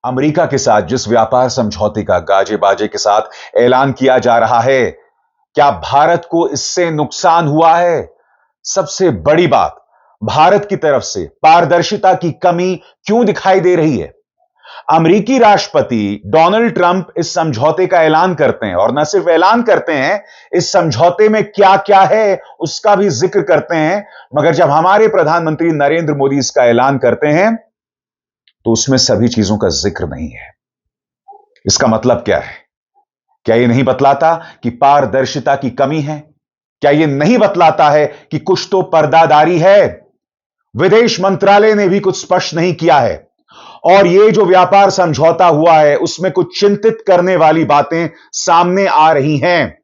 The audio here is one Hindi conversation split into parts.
अमेरिका के साथ जिस व्यापार समझौते का गाजे बाजे के साथ ऐलान किया जा रहा है, क्या भारत को इससे नुकसान हुआ है? सबसे बड़ी बात, भारत की तरफ से पारदर्शिता की कमी क्यों दिखाई दे रही है? अमेरिकी राष्ट्रपति डोनाल्ड ट्रंप इस समझौते का ऐलान करते हैं, और न सिर्फ ऐलान करते हैं, इस समझौते में क्या क्या है उसका भी जिक्र करते हैं। मगर जब हमारे प्रधानमंत्री नरेंद्र मोदी इसका ऐलान करते हैं तो उसमें सभी चीजों का जिक्र नहीं है। इसका मतलब क्या है? क्या यह नहीं बतलाता कि पारदर्शिता की कमी है? क्या यह नहीं बतलाता है कि कुछ तो पर्दादारी है? विदेश मंत्रालय ने भी कुछ स्पष्ट नहीं किया है, और यह जो व्यापार समझौता हुआ है उसमें कुछ चिंतित करने वाली बातें सामने आ रही हैं।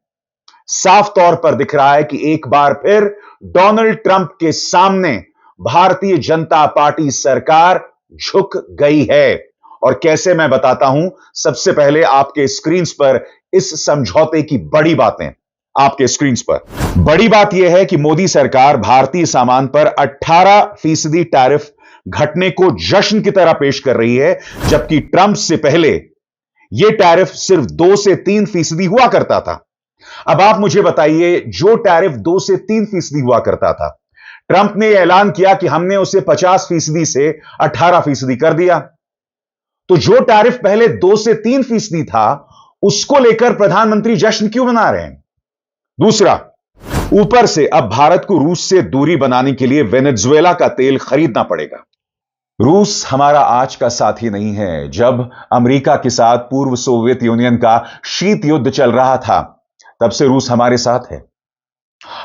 साफ तौर पर दिख रहा है कि एक बार फिर डोनाल्ड ट्रंप के सामने भारतीय जनता पार्टी सरकार झुक गई है। और कैसे, मैं बताता हूं। सबसे पहले आपके स्क्रीन पर इस समझौते की बड़ी बातें, आपके स्क्रीन पर बड़ी बात यह है कि मोदी सरकार भारतीय सामान पर 18% टैरिफ घटने को जश्न की तरह पेश कर रही है, जबकि ट्रंप से पहले यह टैरिफ सिर्फ 2 से 3% हुआ करता था। अब आप मुझे बताइए, जो टैरिफ 2 से 3% हुआ करता था, ट्रंप ने यह ऐलान किया कि हमने उसे 50% से 18% कर दिया। तो जो टैरिफ पहले 2 से 3% था, उसको लेकर प्रधानमंत्री जश्न क्यों मना रहे हैं? दूसरा, ऊपर से अब भारत को रूस से दूरी बनाने के लिए वेनेजुएला का तेल खरीदना पड़ेगा। रूस हमारा आज का साथी नहीं है। जब अमेरिका के साथ पूर्व सोवियत यूनियन का शीत युद्ध चल रहा था, तब से रूस हमारे साथ है।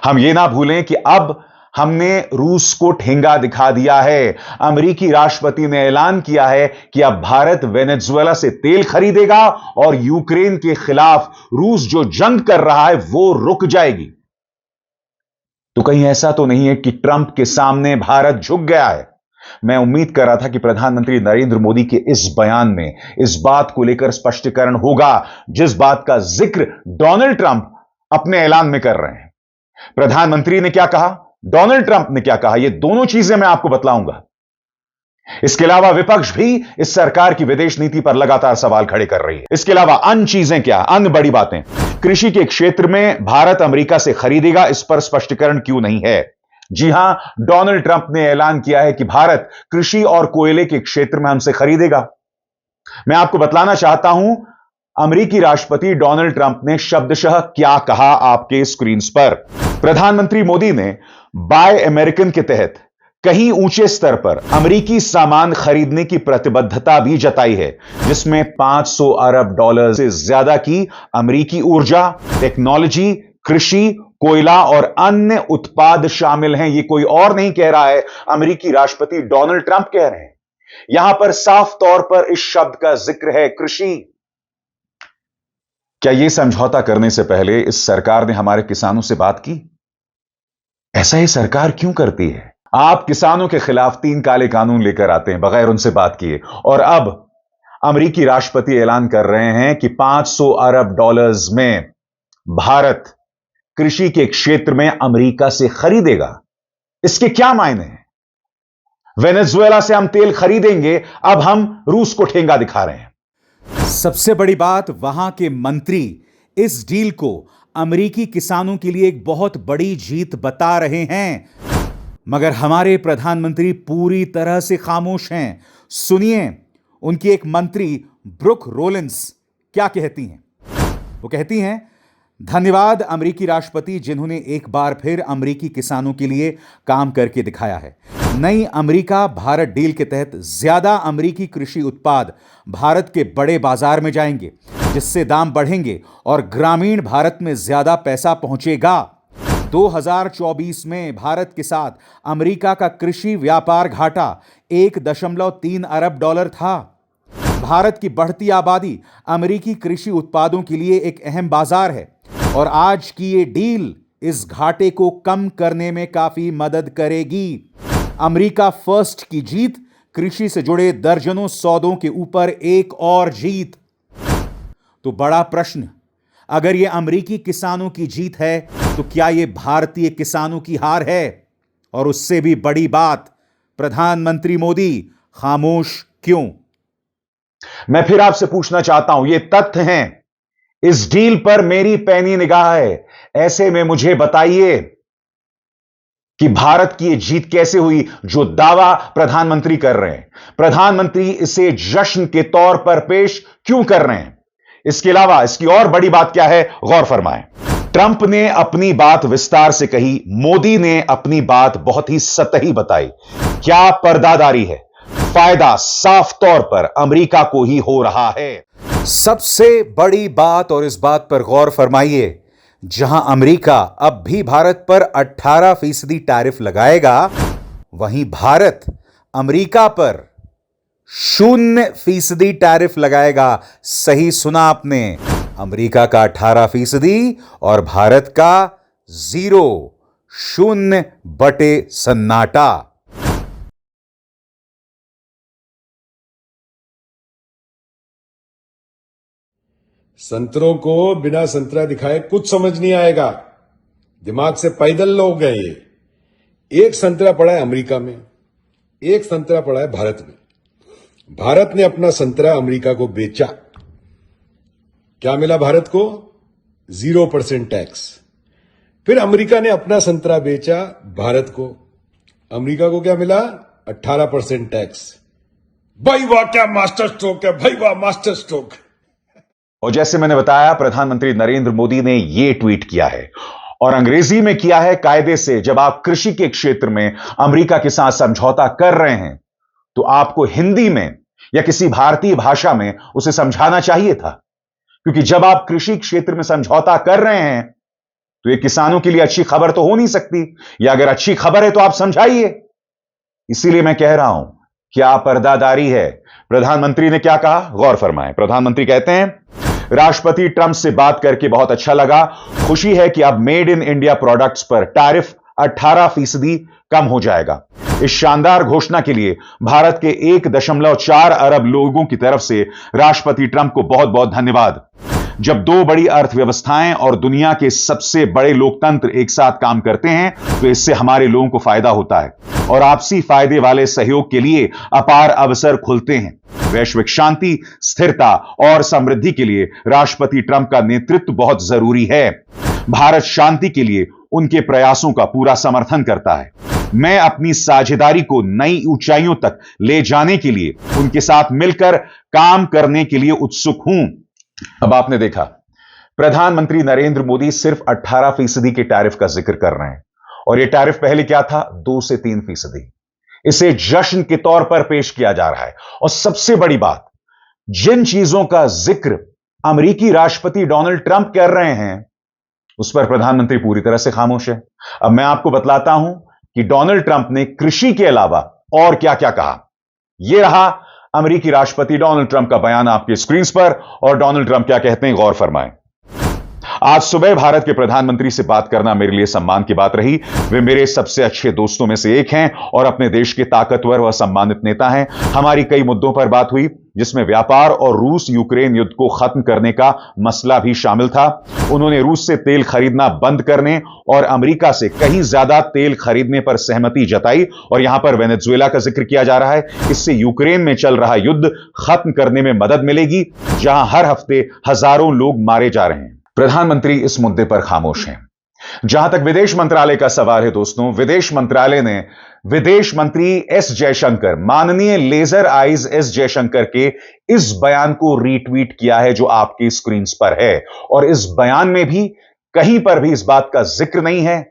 हम ये ना भूलें कि अब हमने रूस को ठेंगा दिखा दिया है। अमेरिकी राष्ट्रपति ने ऐलान किया है कि अब भारत वेनेजुएला से तेल खरीदेगा और यूक्रेन के खिलाफ रूस जो जंग कर रहा है वो रुक जाएगी। तो कहीं ऐसा तो नहीं है कि ट्रंप के सामने भारत झुक गया है? मैं उम्मीद कर रहा था कि प्रधानमंत्री नरेंद्र मोदी के इस बयान में इस बात को लेकर स्पष्टीकरण होगा, जिस बात का जिक्र डोनाल्ड ट्रंप अपने ऐलान में कर रहे हैं। प्रधानमंत्री ने क्या कहा, डोनाल्ड ट्रंप ने क्या कहा, ये दोनों चीजें मैं आपको बतलाऊंगा। इसके अलावा विपक्ष भी इस सरकार की विदेश नीति पर लगातार सवाल खड़े कर रही है। इसके अलावा अन्य चीजें क्या, अन्य बड़ी बातें, कृषि के क्षेत्र में भारत अमेरिका से खरीदेगा, इस पर स्पष्टीकरण क्यों नहीं है? जी हां, डोनाल्ड ट्रंप ने ऐलान किया है कि भारत कृषि और कोयले के क्षेत्र में हमसे खरीदेगा। मैं आपको बतलाना चाहता हूं, अमेरिकी राष्ट्रपति डोनाल्ड ट्रंप ने शब्दशः क्या कहा आपके स्क्रीन पर। प्रधानमंत्री मोदी ने बाय अमेरिकन के तहत कहीं ऊंचे स्तर पर अमेरिकी सामान खरीदने की प्रतिबद्धता भी जताई है, जिसमें $500 अरब से ज्यादा की अमेरिकी ऊर्जा, टेक्नोलॉजी, कृषि, कोयला और अन्य उत्पाद शामिल हैं। यह कोई और नहीं कह रहा है, अमेरिकी राष्ट्रपति डोनाल्ड ट्रंप कह रहे हैं। यहां पर साफ तौर पर इस शब्द का जिक्र है, कृषि। क्या यह समझौता करने से पहले इस सरकार ने हमारे किसानों से बात की? ऐसा ही सरकार क्यों करती है? आप किसानों के खिलाफ 3 काले कानून लेकर आते हैं बगैर उनसे बात किए, और अब अमेरिकी राष्ट्रपति ऐलान कर रहे हैं कि $500 अरब में भारत कृषि के क्षेत्र में अमेरिका से खरीदेगा। इसके क्या मायने हैं? वेनेजुएला से हम तेल खरीदेंगे, अब हम रूस को ठेंगा दिखा रहे हैं। सबसे बड़ी बात, वहां के मंत्री इस डील को अमेरिकी किसानों के लिए एक बहुत बड़ी जीत बता रहे हैं, मगर हमारे प्रधानमंत्री पूरी तरह से खामोश हैं। सुनिए, उनकी एक मंत्री ब्रुक रोलिंस क्या कहती हैं। वो कहती हैं, धन्यवाद अमेरिकी राष्ट्रपति, जिन्होंने एक बार फिर अमेरिकी किसानों के लिए काम करके दिखाया है। नई अमेरिका भारत डील के तहत ज्यादा अमेरिकी कृषि उत्पाद भारत के बड़े बाजार में जाएंगे, जिससे दाम बढ़ेंगे और ग्रामीण भारत में ज्यादा पैसा पहुंचेगा। 2024 में भारत के साथ अमेरिका का कृषि व्यापार घाटा $1.3 अरब था। भारत की बढ़ती आबादी अमेरिकी कृषि उत्पादों के लिए एक अहम बाजार है, और आज की ये डील इस घाटे को कम करने में काफी मदद करेगी। अमेरिका फर्स्ट की जीत, कृषि से जुड़े दर्जनों सौदों के ऊपर एक और जीत। तो बड़ा प्रश्न, अगर यह अमेरिकी किसानों की जीत है, तो क्या यह भारतीय किसानों की हार है? और उससे भी बड़ी बात, प्रधानमंत्री मोदी खामोश क्यों? मैं फिर आपसे पूछना चाहता हूं, ये तथ्य हैं, इस डील पर मेरी पैनी निगाह है। ऐसे में मुझे बताइए कि भारत की यह जीत कैसे हुई जो दावा प्रधानमंत्री कर रहे हैं। प्रधानमंत्री इसे जश्न के तौर पर पेश क्यों कर रहे हैं? इसके अलावा इसकी और बड़ी बात क्या है, गौर फरमाएं। ट्रंप ने अपनी बात विस्तार से कही, मोदी ने अपनी बात बहुत ही सतही बताई। क्या पर्दादारी है? फायदा साफ तौर पर अमेरिका को ही हो रहा है। सबसे बड़ी बात, और इस बात पर गौर फरमाइए, जहां अमेरिका अब भी भारत पर 18% टैरिफ लगाएगा, वहीं भारत अमेरिका पर 0% टैरिफ लगाएगा। सही सुना आपने, अमेरिका का 18% और भारत का 0 बटे सन्नाटा। संतरों को बिना संतरा दिखाए कुछ समझ नहीं आएगा। दिमाग से पैदल लोग हैं ये। एक संतरा पड़ा है अमेरिका में, एक संतरा पड़ा है भारत में। भारत ने अपना संतरा अमेरिका को बेचा। क्या मिला भारत को? 0% टैक्स। फिर अमेरिका ने अपना संतरा बेचा भारत को। अमेरिका को क्या मिला? 18% टैक्स। भाई वाह, क्या मास्टर स्ट्रोक है, भाई वाह, मास्टर स्ट्रोक। और जैसे मैंने बताया, प्रधानमंत्री नरेंद्र मोदी ने यह ट्वीट किया है और अंग्रेजी में किया है कायदे से। जब आप कृषि के क्षेत्र में अमेरिका के साथ समझौता कर रहे हैं तो आपको हिंदी में या किसी भारतीय भाषा में उसे समझाना चाहिए था, क्योंकि जब आप कृषि क्षेत्र में समझौता कर रहे हैं तो यह किसानों के लिए अच्छी खबर तो हो नहीं सकती, या अगर अच्छी खबर है तो आप समझाइए। इसीलिए मैं कह रहा हूं, क्या पर्दादारी है। प्रधानमंत्री ने क्या कहा, गौर फरमाएं। प्रधानमंत्री कहते हैं, राष्ट्रपति ट्रंप से बात करके बहुत अच्छा लगा। खुशी है कि अब मेड इन इंडिया प्रोडक्ट्स पर टैरिफ 18% कम हो जाएगा। इस शानदार घोषणा के लिए भारत के 1.4 अरब लोगों की तरफ से राष्ट्रपति ट्रंप को बहुत बहुत धन्यवाद। जब दो बड़ी अर्थव्यवस्थाएं और दुनिया के सबसे बड़े लोकतंत्र एक साथ काम करते हैं तो इससे हमारे लोगों को फायदा होता है और आपसी फायदे वाले सहयोग के लिए अपार अवसर खुलते हैं। वैश्विक शांति, स्थिरता और समृद्धि के लिए राष्ट्रपति ट्रंप का नेतृत्व बहुत जरूरी है। भारत शांति के लिए उनके प्रयासों का पूरा समर्थन करता है। मैं अपनी साझेदारी को नई ऊंचाइयों तक ले जाने के लिए उनके साथ मिलकर काम करने के लिए उत्सुक हूं। अब आपने देखा, प्रधानमंत्री नरेंद्र मोदी सिर्फ 18% के टैरिफ का जिक्र कर रहे हैं और यह टैरिफ पहले क्या था, 2 से 3%। इसे जश्न के तौर पर पेश किया जा रहा है। और सबसे बड़ी बात, जिन चीजों का जिक्र अमेरिकी राष्ट्रपति डोनाल्ड ट्रंप कर रहे हैं उस पर प्रधानमंत्री पूरी तरह से खामोश है। अब मैं आपको बतलाता हूं कि डोनाल्ड ट्रंप ने कृषि के अलावा और क्या क्या कहा। यह रहा अमेरिकी राष्ट्रपति डोनाल्ड ट्रंप का बयान आपके स्क्रीन पर, और डोनाल्ड ट्रंप क्या कहते हैं, गौर फरमाएं। आज सुबह भारत के प्रधानमंत्री से बात करना मेरे लिए सम्मान की बात रही। वे मेरे सबसे अच्छे दोस्तों में से एक हैं और अपने देश के ताकतवर व सम्मानित नेता हैं। हमारी कई मुद्दों पर बात हुई, जिसमें व्यापार और रूस यूक्रेन युद्ध को खत्म करने का मसला भी शामिल था। उन्होंने रूस से तेल खरीदना बंद करने और अमेरिका से कहीं ज्यादा तेल खरीदने पर सहमति जताई। और यहां पर वेनेजुएला का जिक्र किया जा रहा है। इससे यूक्रेन में चल रहा युद्ध खत्म करने में मदद मिलेगी, जहां हर हफ्ते हजारों लोग मारे जा रहे हैं। प्रधानमंत्री इस मुद्दे पर खामोश हैं। जहां तक विदेश मंत्रालय का सवाल है दोस्तों, विदेश मंत्रालय ने विदेश मंत्री एस जयशंकर, माननीय लेजर आइज एस जयशंकर के इस बयान को रीट्वीट किया है जो आपकी स्क्रीन पर है। और इस बयान में भी कहीं पर भी इस बात का जिक्र नहीं है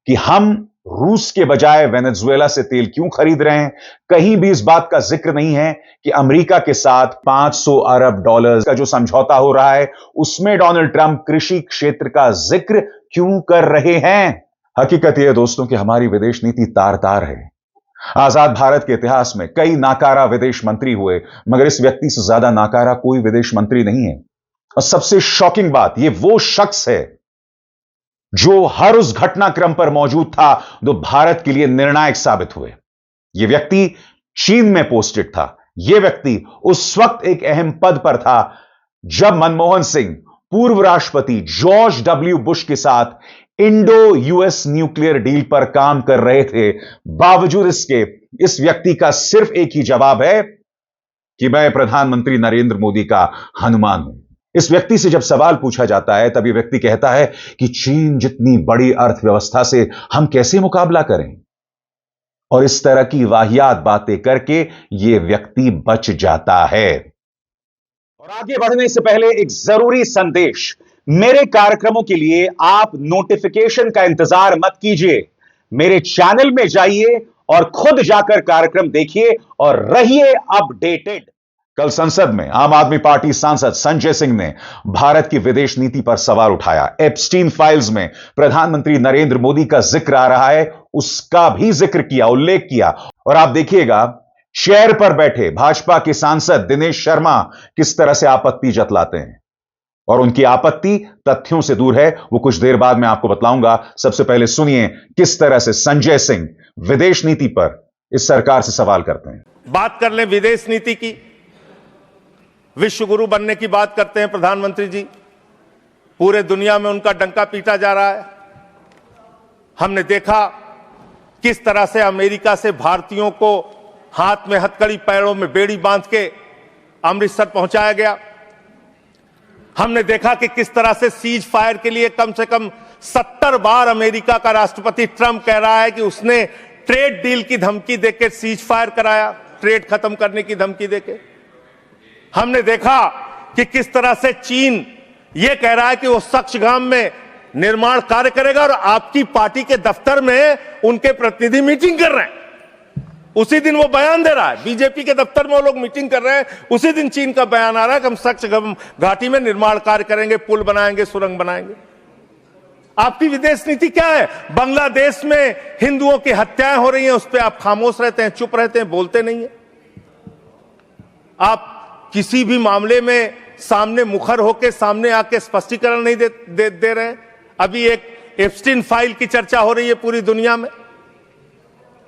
कि हम रूस के बजाय वेनेजुएला से तेल क्यों खरीद रहे हैं। कहीं भी इस बात का जिक्र नहीं है कि अमेरिका के साथ 500 अरब डॉलर का जो समझौता हो रहा है उसमें डोनाल्ड ट्रंप कृषि क्षेत्र का जिक्र क्यों कर रहे हैं। हकीकत यह है दोस्तों कि हमारी विदेश नीति तार तार है। आजाद भारत के इतिहास में कई नाकारा विदेश मंत्री हुए, मगर इस व्यक्ति से ज्यादा नाकारा कोई विदेश मंत्री नहीं है। और सबसे शॉकिंग बात, यह वो शख्स है जो हर उस घटनाक्रम पर मौजूद था जो भारत के लिए निर्णायक साबित हुए। यह व्यक्ति चीन में पोस्टेड था। यह व्यक्ति उस वक्त एक अहम पद पर था जब मनमोहन सिंह पूर्व राष्ट्रपति जॉर्ज डब्ल्यू बुश के साथ इंडो यूएस न्यूक्लियर डील पर काम कर रहे थे। बावजूद इसके इस व्यक्ति का सिर्फ एक ही जवाब है कि मैं प्रधानमंत्री नरेंद्र मोदी का हनुमान हूं। इस व्यक्ति से जब सवाल पूछा जाता है तब यह व्यक्ति कहता है कि चीन जितनी बड़ी अर्थव्यवस्था से हम कैसे मुकाबला करें, और इस तरह की वाहियात बातें करके यह व्यक्ति बच जाता है। और आगे बढ़ने से पहले एक जरूरी संदेश, मेरे कार्यक्रमों के लिए आप नोटिफिकेशन का इंतजार मत कीजिए। मेरे चैनल में जाइए और खुद जाकर कार्यक्रम देखिए और रहिए अपडेटेड। कल संसद में आम आदमी पार्टी सांसद संजय सिंह ने भारत की विदेश नीति पर सवाल उठाया। एप्स्टीन फाइल्स में प्रधानमंत्री नरेंद्र मोदी का जिक्र आ रहा है, उसका भी जिक्र किया, उल्लेख किया। और आप देखिएगा चेयर पर बैठे भाजपा के सांसद दिनेश शर्मा किस तरह से आपत्ति जतलाते हैं, और उनकी आपत्ति तथ्यों से दूर है। वो कुछ देर बाद मैं आपको बतलाऊंगा। सबसे पहले सुनिए किस तरह से संजय सिंह विदेश नीति पर इस सरकार से सवाल करते हैं। बात कर लें विदेश नीति की, विश्व गुरु बनने की बात करते हैं प्रधानमंत्री जी। पूरे दुनिया में उनका डंका पीटा जा रहा है। हमने देखा किस तरह से अमेरिका से भारतीयों को हाथ में हथकड़ी पैरों में बेड़ी बांध के अमृतसर पहुंचाया गया। हमने देखा कि किस तरह से सीज फायर के लिए कम से कम 70 बार अमेरिका का राष्ट्रपति ट्रंप कह रहा है कि उसने ट्रेड डील की धमकी देकर सीज फायर कराया, ट्रेड खत्म करने की धमकी देकर। हमने देखा कि किस तरह से चीन यह कह रहा है कि वो सक्सगाम में निर्माण कार्य करेगा और आपकी पार्टी के दफ्तर में उनके प्रतिनिधि मीटिंग कर रहे हैं। उसी दिन वो बयान दे रहा है, बीजेपी के दफ्तर में वो लोग मीटिंग कर रहे हैं, उसी दिन चीन का बयान आ रहा है कि हम सक्सगाम घाटी में निर्माण कार्य करेंगे, पुल बनाएंगे, सुरंग बनाएंगे। आपकी विदेश नीति क्या है? बांग्लादेश में हिंदुओं की हत्याएं हो रही हैं, उस पर आप खामोश रहते हैं, चुप रहते हैं, बोलते नहीं है। आप किसी भी मामले में सामने मुखर होकर सामने आके स्पष्टीकरण नहीं दे रहे हैं। अभी एक एप्स्टीन फाइल की चर्चा हो रही है पूरी दुनिया में,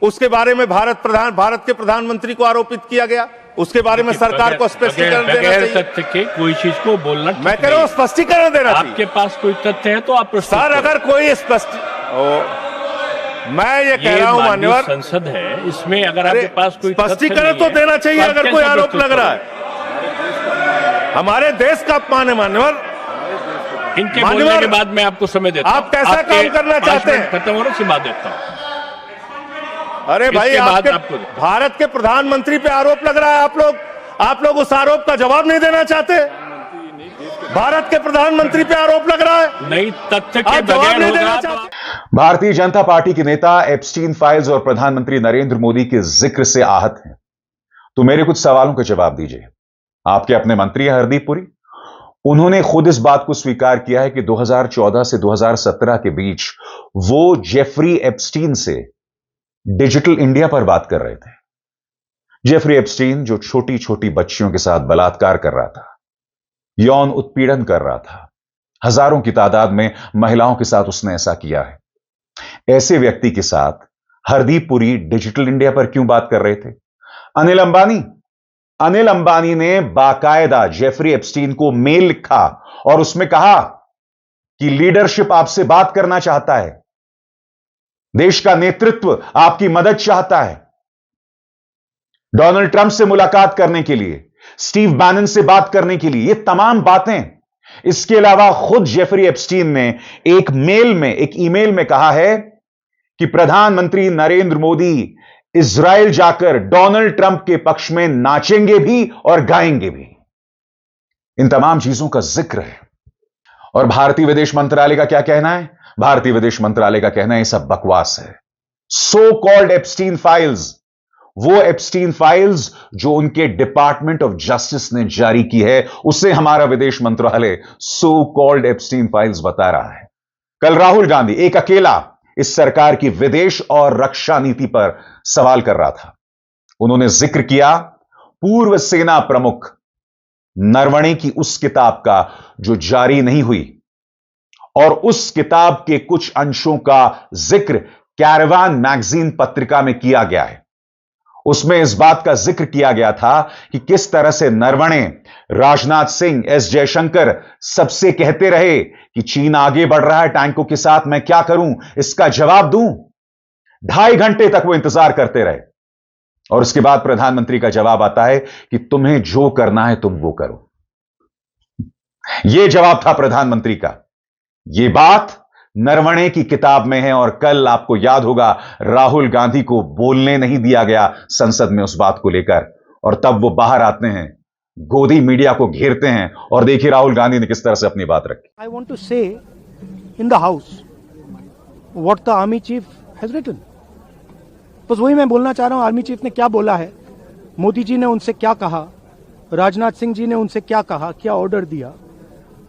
उसके बारे में भारत के प्रधानमंत्री को आरोपित किया गया, उसके बारे में सरकार को स्पष्टीकरण देना चाहिए। तथ्य के कोई चीज को बोलना, मैं कह रहा हूं स्पष्टीकरण देना चाहिए। आपके पास कोई तथ्य है तो आप सर, अगर कोई मैं ये कह रहा हूं मान्यवर, संसद है, इसमें अगर आपके पास कोई स्पष्टीकरण तो देना चाहिए। अगर कोई आरोप लग रहा है, हमारे देश का अपमान है मान्यवर। इनके बोलने के बाद मैं आपको समय देता हूं। आप कैसा काम करना चाहते हैं? खत्म होने से बाद देता हूं। अरे भाई, आपके भारत के प्रधानमंत्री पे आरोप लग रहा है, आप लोग उस आरोप का जवाब नहीं देना चाहते। भारत के प्रधानमंत्री पे आरोप लग रहा है, नहीं तथ्य के जवाब नहीं देना बगैर चाहते। भारतीय जनता पार्टी के नेता एप्स्टीन फाइल्स और प्रधानमंत्री नरेंद्र मोदी के जिक्र से आहत हैं, तो मेरे कुछ सवालों के जवाब दीजिए। आपके अपने मंत्री हैं हरदीप पुरी, उन्होंने खुद इस बात को स्वीकार किया है कि 2014 से 2017 के बीच वो जेफरी एप्स्टीन से डिजिटल इंडिया पर बात कर रहे थे। जेफरी एप्स्टीन जो छोटी छोटी बच्चियों के साथ बलात्कार कर रहा था, यौन उत्पीड़न कर रहा था, हजारों की तादाद में महिलाओं के साथ उसने ऐसा किया है। ऐसे व्यक्ति के साथ हरदीप पुरी डिजिटल इंडिया पर क्यों बात कर रहे थे? अनिल अंबानी ने बाकायदा जेफरी एप्स्टीन को मेल लिखा और उसमें कहा कि लीडरशिप आपसे बात करना चाहता है, देश का नेतृत्व आपकी मदद चाहता है। डोनाल्ड ट्रंप से मुलाकात करने के लिए, स्टीव बैनन से बात करने के लिए, ये तमाम बातें। इसके अलावा खुद जेफरी एप्स्टीन ने एक ईमेल में कहा है कि प्रधानमंत्री नरेंद्र मोदी इजराइल जाकर डोनाल्ड ट्रंप के पक्ष में नाचेंगे भी और गाएंगे भी। इन तमाम चीजों का जिक्र है। और भारतीय विदेश मंत्रालय का क्या कहना है? भारतीय विदेश मंत्रालय का कहना है ये सब बकवास है। सो कॉल्ड एप्स्टीन फाइल्स, वो एप्स्टीन फाइल्स जो उनके डिपार्टमेंट ऑफ जस्टिस ने जारी की है, उसे हमारा विदेश मंत्रालय सो कॉल्ड एप्स्टीन फाइल्स बता रहा है। कल राहुल गांधी एक अकेला इस सरकार की विदेश और रक्षा नीति पर सवाल कर रहा था। उन्होंने जिक्र किया पूर्व सेना प्रमुख नरवणे की उस किताब का जो जारी नहीं हुई, और उस किताब के कुछ अंशों का जिक्र कैरावान मैगजीन पत्रिका में किया गया है। उसमें इस बात का जिक्र किया गया था कि किस तरह से नरवणे, राजनाथ सिंह, एस जयशंकर सबसे कहते रहे कि चीन आगे बढ़ रहा है टैंकों के साथ, मैं क्या करूं, इसका जवाब दूं। 2.5 घंटे तक वो इंतजार करते रहे। और उसके बाद प्रधानमंत्री का जवाब आता है कि तुम्हें जो करना है तुम वो करो। यह जवाब था प्रधानमंत्री का। यह बात नरवणे की किताब में है और कल आपको याद होगा राहुल गांधी को बोलने नहीं दिया गया संसद में उस बात को लेकर, और तब वो बाहर आते हैं, गोदी मीडिया को घेरते हैं और देखिए राहुल गांधी ने किस तरह से अपनी बात रखी। I want to say in the house what the army chief has written. बस वही मैं बोलना चाह रहा हूं, आर्मी चीफ ने क्या बोला है, मोदी जी ने उनसे क्या कहा, राजनाथ सिंह जी ने उनसे क्या कहा, क्या ऑर्डर दिया,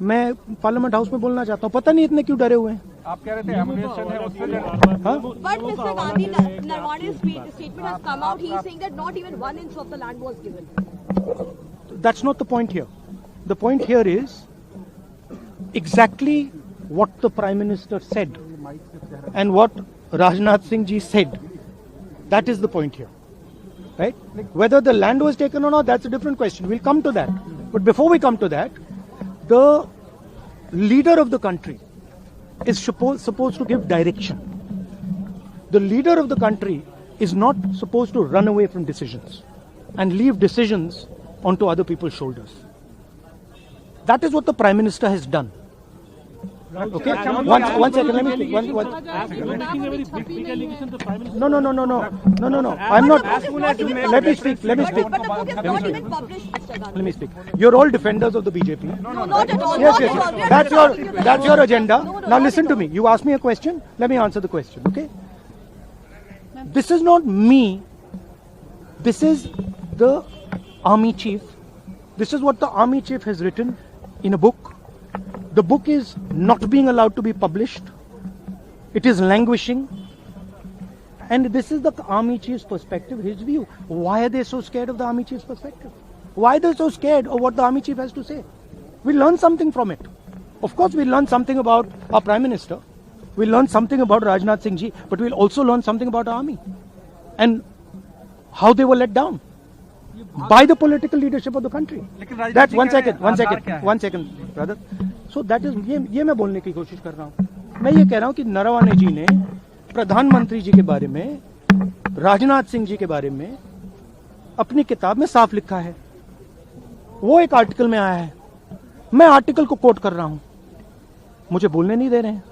मैं पार्लियामेंट हाउस में बोलना चाहता हूं। पता नहीं इतने क्यों डरे हुए हैं। आप कह रहे थे एमुनेशन है उससे But Mr. Gandhi, Narwane's statement has come out. He is saying that not even 1 inch of the land was given. That's not the point here. The point here is exactly what the Prime Minister said and what Rajnath Singh ji said. That is the point here. Right? Whether the land was taken or not, that's a different question. We'll come to that. But before we come to that, the leader of the country is supposed to give direction. The leader of the country is not supposed to run away from decisions and leave decisions onto other people's shoulders. That is what the Prime Minister has done. Okay, one second, let me speak. No. I'm not. Let me speak. But the book is not even published, Mr. Gandhi. Let me speak. You're all defenders of the BJP. No, not at all. Yes. Not at all. We are not talking to That's your agenda. No, Now not listen at to all. me. You asked me a question. Let me answer the question. Okay. This is not me. This is the army chief. This is what the army chief has written in a book. The book is not being allowed to be published. It is languishing. And this is the army chief's perspective, his view. Why are they so scared of the army chief's perspective? Why are they so scared of what the army chief has to say? We learn something from it. Of course, we learn something about our Prime Minister. We learn something about Rajnath Singh ji, but we'll also learn something about our army and how they were let down by the political leadership of the country. That's one second, brother. So that is ये मैं बोलने की कोशिश कर रहा हूँ। मैं ये कह रहा हूँ कि नरवणे जी ने प्रधानमंत्री जी के बारे में, राजनाथ सिंह जी के बारे में अपनी किताब में साफ लिखा है। वो एक आर्टिकल में आया है, मैं आर्टिकल को कोट कर रहा हूं, मुझे बोलने नहीं दे रहे हैं।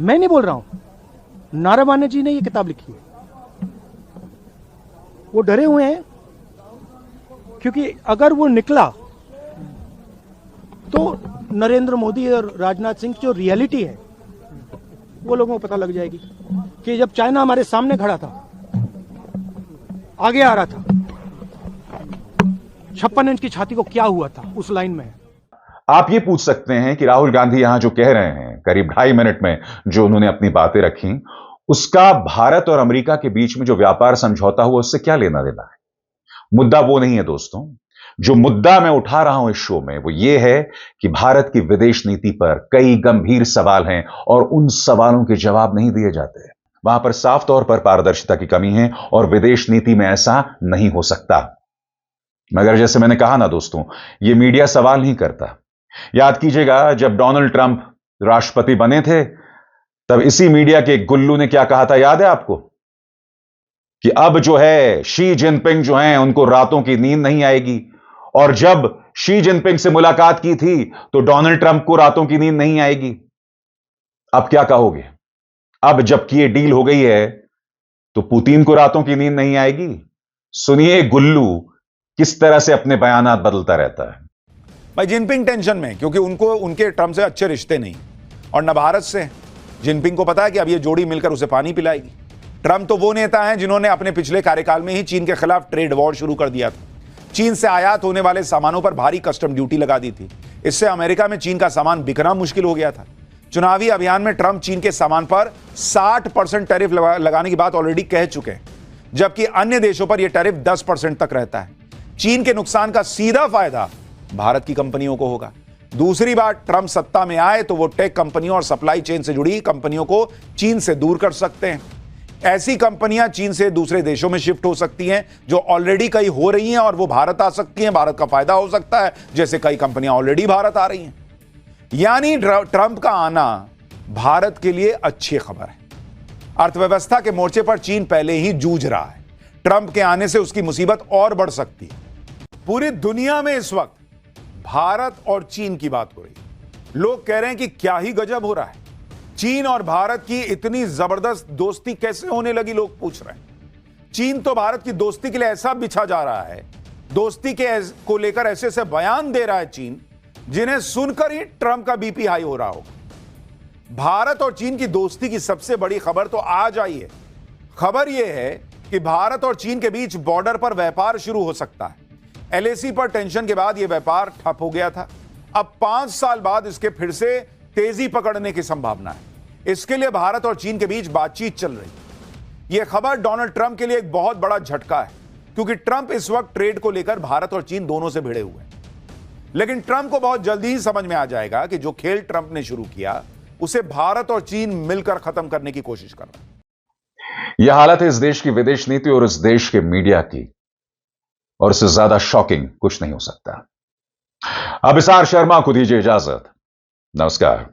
मैं नहीं बोल रहा हूं, नरवणे जी ने ये किताब लिखी है। वो डरे हुए हैं क्योंकि अगर वो निकला तो नरेंद्र मोदी और राजनाथ सिंह की जो रियलिटी है वो लोगों को पता लग जाएगी कि जब चाइना हमारे सामने खड़ा था, आगे आ रहा था, 56 इंच की छाती को क्या हुआ था, उस लाइन में। आप ये पूछ सकते हैं कि राहुल गांधी यहां जो कह रहे हैं, करीब 2.5 मिनट में जो उन्होंने अपनी बातें रखी, उसका भारत और अमेरिका के बीच में जो व्यापार समझौता हुआ उससे क्या लेना देना है? मुद्दा वो नहीं है दोस्तों। जो मुद्दा मैं उठा रहा हूं इस शो में वो ये है कि भारत की विदेश नीति पर कई गंभीर सवाल हैं और उन सवालों के जवाब नहीं दिए जाते। वहां पर साफ तौर पर पारदर्शिता की कमी है और विदेश नीति में ऐसा नहीं हो सकता। मगर जैसे मैंने कहा ना दोस्तों, यह मीडिया सवाल नहीं करता। याद कीजिएगा जब डोनाल्ड ट्रंप राष्ट्रपति बने थे तब इसी मीडिया के गुल्लू ने क्या कहा था, याद है आपको? कि अब जो है शी जिनपिंग जो हैं उनको रातों की नींद नहीं आएगी। और जब शी जिनपिंग से मुलाकात की थी तो डोनाल्ड ट्रंप को रातों की नींद नहीं आएगी। अब क्या कहोगे? अब जबकि ये डील हो गई है तो पुतिन को रातों की नींद नहीं आएगी। सुनिए गुल्लू किस तरह से अपने बयानात बदलता रहता है। भाई जिनपिंग टेंशन में, क्योंकि उनको उनके ट्रंप से अच्छे रिश्ते नहीं और न भारत से। जिनपिंग को पता है कि अब ये जोड़ी मिलकर उसे पानी पिलाएगी। ट्रंप तो वो नेता हैं जिन्होंने अपने पिछले कार्यकाल में ही चीन के खिलाफ ट्रेड वॉर शुरू कर दिया था। चीन से आयात होने वाले सामानों पर भारी कस्टम ड्यूटी लगा दी थी। इससे अमेरिका में चीन का सामान बिकना मुश्किल हो गया था। चुनावी अभियान में ट्रंप चीन के सामान पर 60% टैरिफ लगाने की बात ऑलरेडी कह चुके हैं, जबकि अन्य देशों पर यह टैरिफ 10% तक रहता है। चीन के नुकसान का सीधा फायदा भारत की कंपनियों को होगा। दूसरी बात, ट्रंप सत्ता में आए तो वो टेक कंपनियों और सप्लाई चेन से जुड़ी कंपनियों को चीन से दूर कर सकते हैं। ऐसी कंपनियां चीन से दूसरे देशों में शिफ्ट हो सकती हैं जो ऑलरेडी कई हो रही हैं और वो भारत आ सकती हैं। भारत का फायदा हो सकता है, जैसे कई कंपनियां ऑलरेडी भारत आ रही हैं। यानी ट्रंप का आना भारत के लिए अच्छी खबर है। अर्थव्यवस्था के मोर्चे पर चीन पहले ही जूझ रहा है। ट्रंप के आने से उसकी मुसीबत और बढ़ सकती है। पूरी दुनिया में इस वक्त भारत और चीन की बात हो रही है। लोग कह रहे हैं कि क्या ही गजब हो रहा है, चीन और भारत की इतनी जबरदस्त दोस्ती कैसे होने लगी, लोग पूछ रहे हैं। चीन तो भारत की दोस्ती के लिए ऐसा बिछा जा रहा है, दोस्ती को लेकर ऐसे ऐसे बयान दे रहा है चीन, जिन्हें सुनकर ही ट्रंप का बीपी हाई हो रहा होगा। भारत और चीन की दोस्ती की सबसे बड़ी खबर तो आज आई है। खबर यह है कि भारत और चीन के बीच बॉर्डर पर व्यापार शुरू हो सकता है। एलएसी पर टेंशन के बाद यह व्यापार ठप हो गया था। अब 5 साल बाद इसके फिर से तेजी पकड़ने की संभावना है। इसके लिए भारत और चीन के बीच बातचीत चल रही है। यह खबर डोनाल्ड ट्रंप के लिए एक बहुत बड़ा झटका है, क्योंकि ट्रंप इस वक्त ट्रेड को लेकर भारत और चीन दोनों से भिड़े हुए हैं। लेकिन ट्रंप को बहुत जल्दी ही समझ में आ जाएगा कि जो खेल ट्रंप ने शुरू किया उसे भारत और चीन मिलकर खत्म करने की कोशिश कर रहा है। यह हालत है इस देश की विदेश नीति और इस देश के मीडिया की, और इससे ज्यादा शॉकिंग कुछ नहीं हो सकता। अब इसार शर्मा को दीजिए इजाजत। नमस्कार।